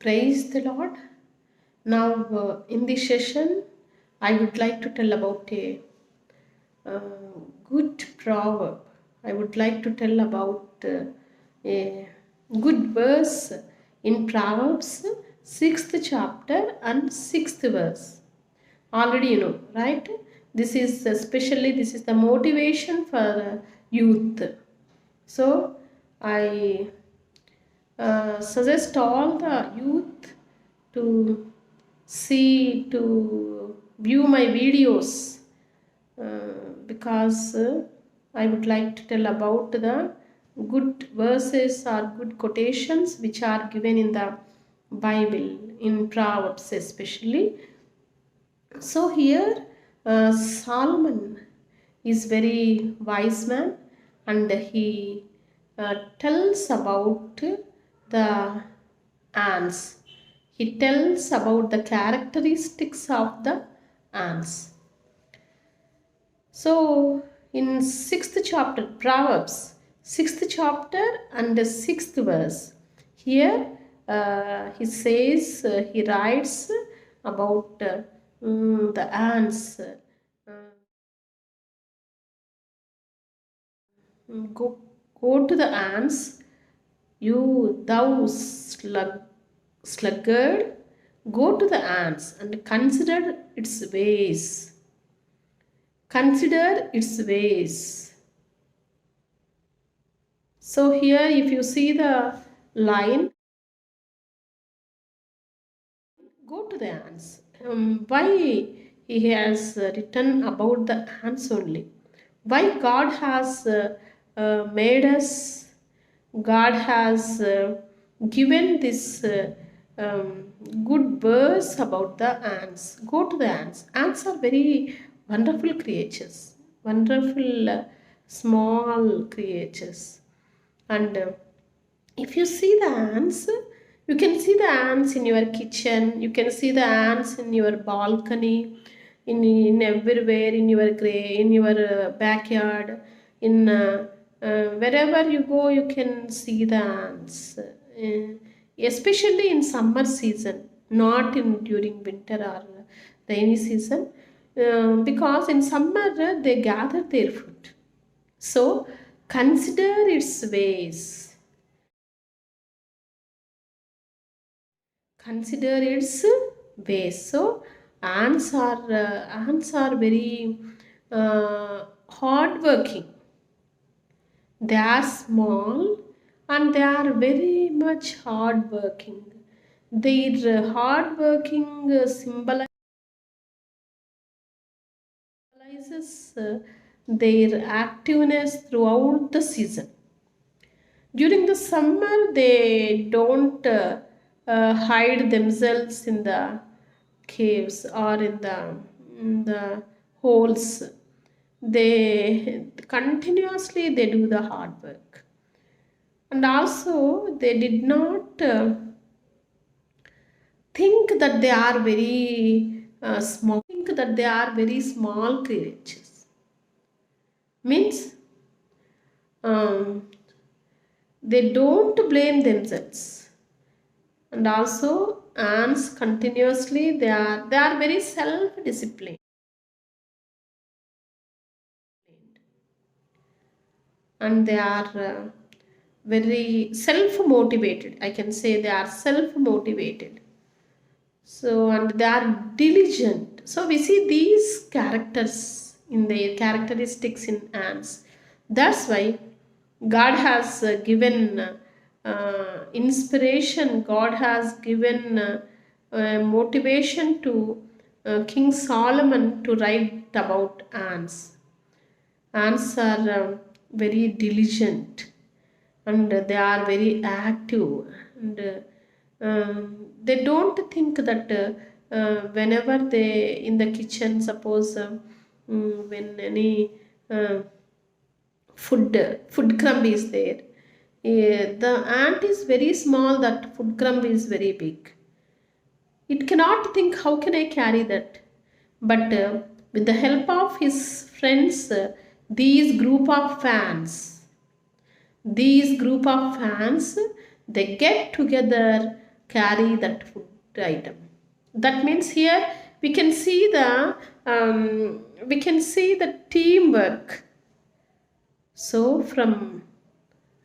Praise the Lord. Now, in this session, I would like to tell about a good proverb. I would like to tell about a good verse in Proverbs, 6th chapter and 6th verse. Already you know, right? This is the motivation for youth. So, I suggest all the youth to view my videos because I would like to tell about the good verses or good quotations which are given in the Bible, in Proverbs especially. So here Solomon is very wise man, and he tells about the ants. He tells about the characteristics of the ants. So in 6th chapter, Proverbs, 6th chapter and the 6th verse, here he says, he writes about the ants. Go to the ants, thou sluggard, go to the ants and consider its ways. Consider its ways. So here if you see the line, go to the ants. Why he has written about the ants only? Why God has made us, God has given this good verse about the ants. Go to the ants. Ants are very wonderful creatures, wonderful small creatures. And if you see the ants, you can see the ants in your kitchen, you can see the ants in your balcony, in everywhere, in your backyard, in wherever you go, you can see the ants. Especially in summer season, not in during winter or rainy season, because in summer they gather their food. So consider its ways. Consider its ways. So ants are very hard working. They are small and they are very much hard working. Their hard working symbolizes their activeness throughout the season. During the summer, they don't hide themselves in the caves or in the holes. They continuously they do the hard work, and also they did not think that they are very small. Think that they are very small creatures. Means they don't blame themselves, and also ants continuously they are very self-disciplined, and they are very self-motivated. I can say they are self-motivated. So, and they are diligent. So we see these characters in their characteristics in ants. That's why God has given inspiration. God has given motivation to King Solomon to write about ants. Ants are very diligent, and they are very active, and they don't think that whenever they in the kitchen, suppose when any food crumb is there, the ant is very small, that food crumb is very big. It cannot think, how can I carry that? But with the help of his friends, these group of fans, they get together carry that food item. That means here we can see the teamwork. So from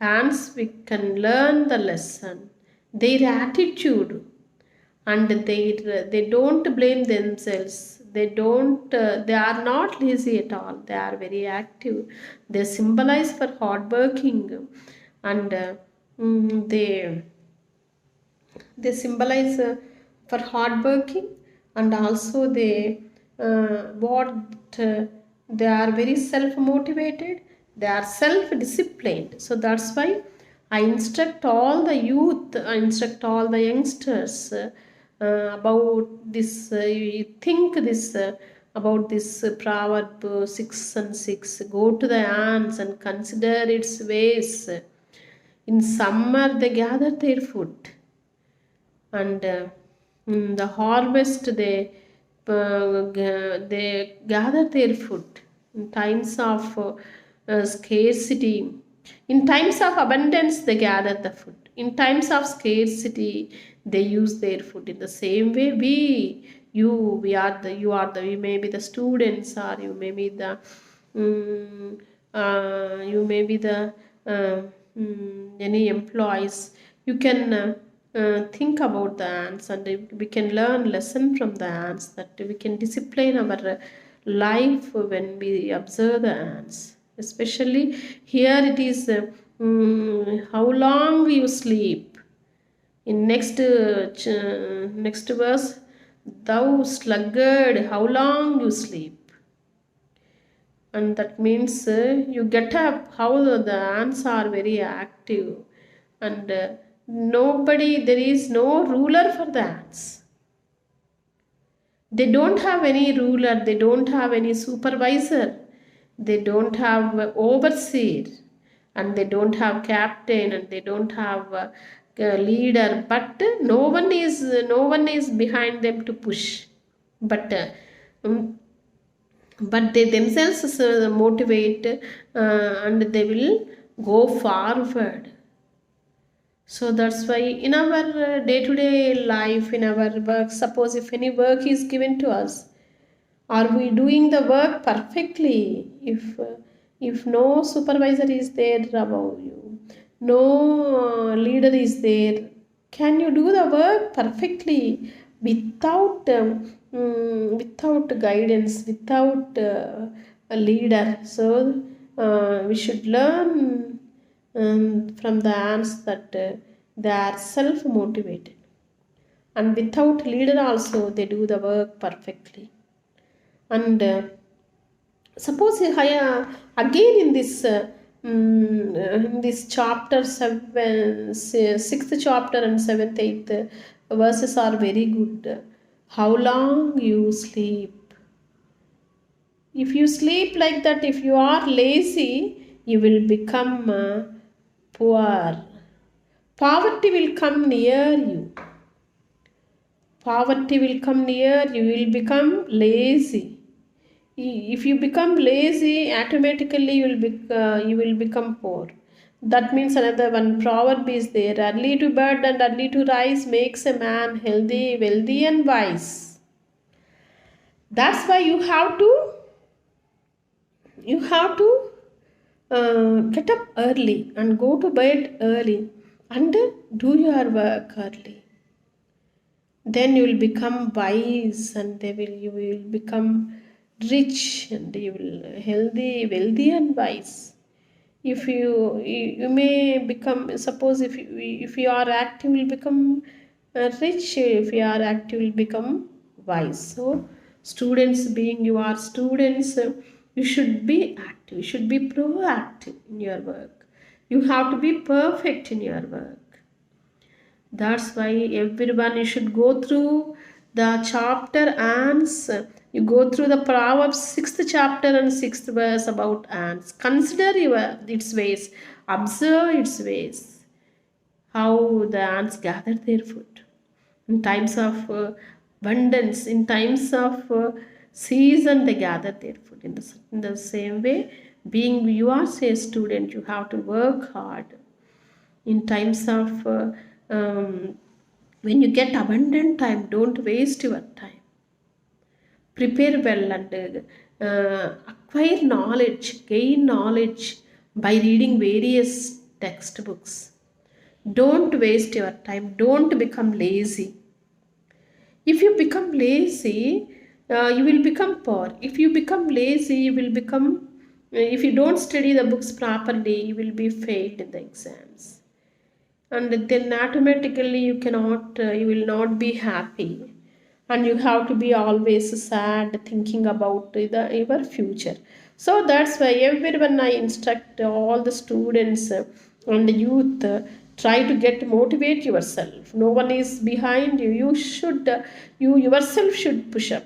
ants we can learn the lesson, their attitude, and they don't blame themselves. They are not lazy at all. They are very active. They symbolize for hard working, and they symbolize for hard working, and also what uh, they are very self motivated. They are self disciplined. So that's why I instruct all the youth, I instruct all the youngsters about this. You think this about this proverb 6 and 6. Go to the ants and consider its ways. In summer they gather their food, and in the harvest they gather their food. In times of scarcity, in times of abundance they gather the food. In times of scarcity they use their food. In the same way you may be the students, or you may be the you may be the any employees. You can think about the ants, and we can learn lesson from the ants, that we can discipline our life when we observe the ants. Especially here it is how long you sleep. In next verse, thou sluggard, how long you sleep. And that means you get up. How the ants are very active, and there is no ruler for the ants. They don't have any ruler, they don't have any supervisor, they don't have overseer, and they don't have captain, and they don't have a leader. But no one is behind them to push. But they themselves motivate, and they will go forward. So that's why in our day-to-day life, in our work, suppose if any work is given to us, are we doing the work perfectly? If no supervisor is there above you, no leader is there, can you do the work perfectly without without guidance, without a leader? So we should learn from the ants that they are self-motivated, and without leader also they do the work perfectly. And suppose again in this chapter 7, 6th chapter and 7th, 8th verses are very good. How long you sleep. If you sleep like that, if you are lazy, you will become poor. Poverty will come near you. Poverty will come near you. You will become lazy. If you become lazy, automatically you will become poor. That means another one proverb is there: early to bed and early to rise makes a man healthy, wealthy, and wise. That's why you have to get up early and go to bed early and do your work early. Then you will become wise, and you will become rich, and you will healthy, wealthy, and wise. If you may become, suppose if you are active, you will become rich. If you are active, you will become wise. So students, being you are students, you should be active, you should be proactive in your work. You have to be perfect in your work. That's why everyone, you should go through the chapter ants. You go through the Proverbs 6th chapter and 6th verse about ants. Consider its ways. Observe its ways. How the ants gather their food. In times of abundance, in times of season, they gather their food. In the same way, being you are a student, you have to work hard. In times of When you get abundant time, don't waste your time. Prepare well and acquire knowledge, gain knowledge by reading various textbooks. Don't waste your time. Don't become lazy. If you become lazy, you will become poor. If you become lazy, you will become, if you don't study the books properly, you will be failed in the exams. And then automatically you will not be happy. And you have to be always sad thinking about your future. So that's why everyone I instruct all the students and youth, try to get motivate yourself. No one is behind you. You should you yourself should push up,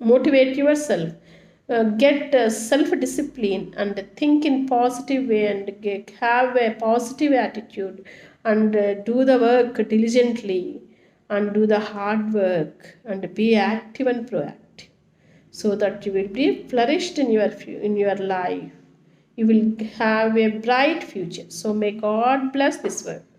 motivate yourself, get self discipline and think in positive way and have a positive attitude and do the work diligently and do the hard work and be active and proactive, so that you will be flourished in in your life. You will have a bright future. So may God bless this work.